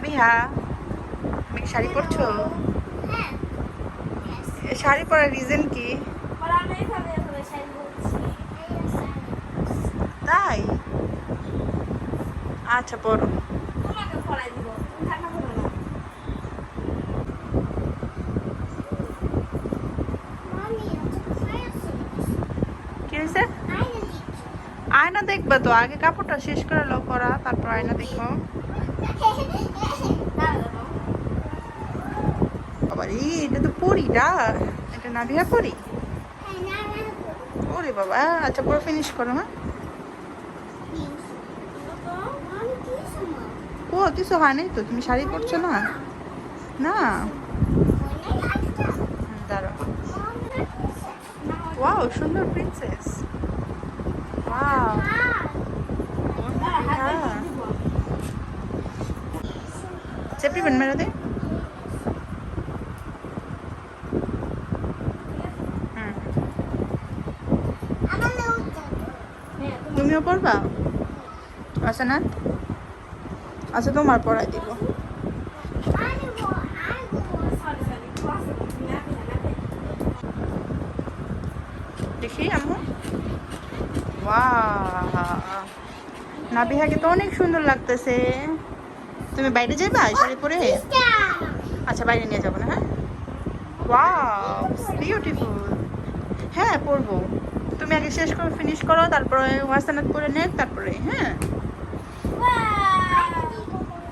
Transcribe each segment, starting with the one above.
নাবিহা, তুমি কি শাড়ি পরছো? শাড়ি পরার রিজন কি? তাই? আচ্ছা পরো। কি হয়েছে? আয়না দেখবা তো, আগে কাপড়টা শেষ করে লো পরা, তারপর আয়না দেখো। বাবা রে, এটা তো পরিটা, এটা নাবিহা পরি। ওরে বাবা, আচ্ছা পুরো ফিনিশ করো। হ্যাঁ, ও কিছু হয়নি তো, তুমি শাড়ি পরছো না? না, দাঁড়াও। ওয়াও, সুন্দর প্রিন্সেস। ওয়াও, চেপিবেন মেরে দে। তুমিও পড়বা? আচ্ছা না, আচ্ছা তোমার পড়াই দিব। দেখি আম্মু। ওয়াও, নাবিহাকে তো অনেক সুন্দর লাগতেছে। তুমি বাইরে যাবা শাড়ি পরে? আচ্ছা বাইরে নিয়ে যাবো না। হ্যাঁ, ওয়াও বিউটিফুল। হ্যাঁ পরবো, তুমি আগে শেষ করো, ফিনিশ করো, তারপরে ওয়াসানাত পরে নে, তারপরে। হ্যাঁ,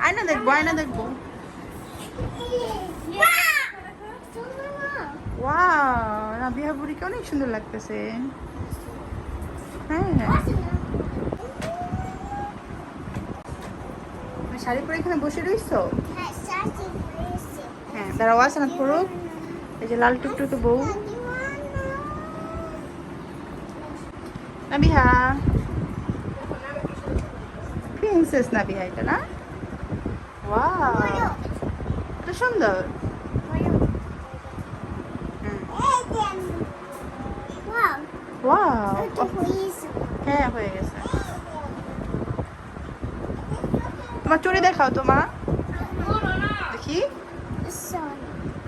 আয়না দেখবো, আয়না দেখবো। ওয়াও, নাবিহা বুড়িকে অনেক সুন্দর লাগতেছে। হ্যাঁ, তুমি শাড়ি পরে এখানে বসে রইছো? হ্যাঁ, দাঁড়াও, ওয়াসানাত পড়ুক। এই যে লাল টুকটুকে বউ নাবিহা, প্রিন্সেস নাবিহা এটা না? ওয়াও, এত সুন্দর। ওয়াও, হ্যাঁ হয়ে গেছে। তোমার চুড়ি দেখাও তো মা, দেখি।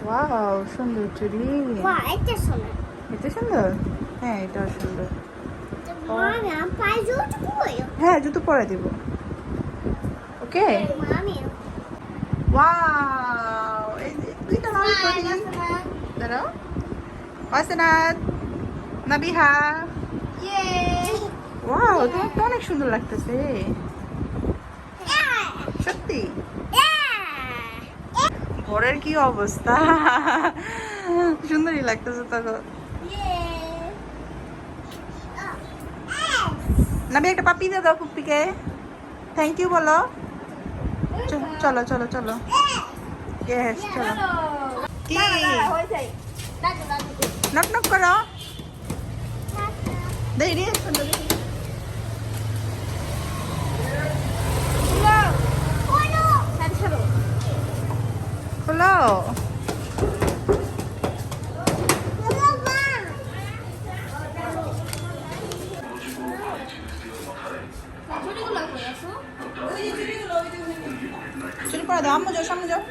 ওয়াও, সুন্দর চুড়ি। এটা সুন্দর, হ্যাঁ এটাও সুন্দর। হ্যাঁ জুতো পরে দিব। ওকে, ওয়াও, এই যে দুইটা লাল চুড়ি। দাঁড়াও, ওয়াসানাত, নাবিহা, ওয়াও তোমার তো অনেক সুন্দর লাগতেছে সত্যি। ঘরের কি অবস্থা, সুন্দরই লাগতেছে তখন। নাবি একটা পাপি দিয়ে দাও পুপ্পিকে, থ্যাংক ইউ বলো। চলো চলো চলো, ইয়েস চলো। কি নক নক করো, দেরি খোলো। চুরি পরে দাও, আম্মু যাও, সামনে যাও।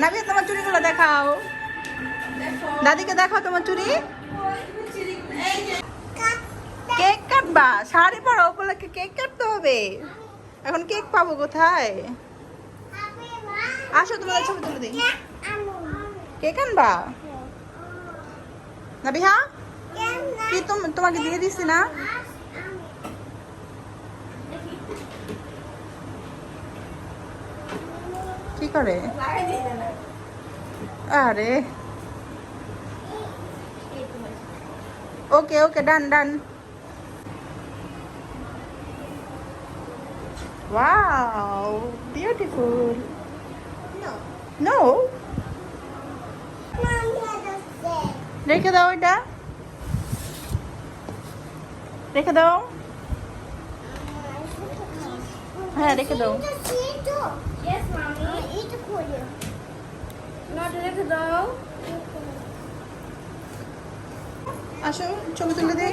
নাবি তোমার চুড়িগুলো দেখাও, দাদিকে দেখাও তোমার চুড়ি। কেক কাটবা? শাড়ি পরা উপলক্ষে কেক কাটতে হবে, এখন কেক পাবো কোথায়? আসো তোমাদের ছবি তুলে দিই। কেক আনবা নাবিহা? কি তোমাকে দিয়ে দিছি না? কি করে? আরে ওকে ওকে, ডান ডান। Wow, beautiful. No. রেখে দাও এটা, রেখে দাও। হ্যাঁ রেখে দাও। আসো ছবি তুলে দে।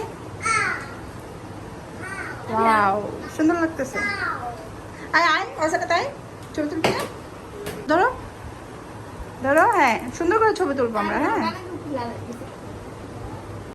ওয়াও সুন্দর লাগতেছে। আয় আয় ওর সাথে তাই ছবি তুলতে ধরো, হ্যাঁ সুন্দর করে ছবি তুলবো আমরা, হ্যাঁ। নানা খুব ভালো লাগছে।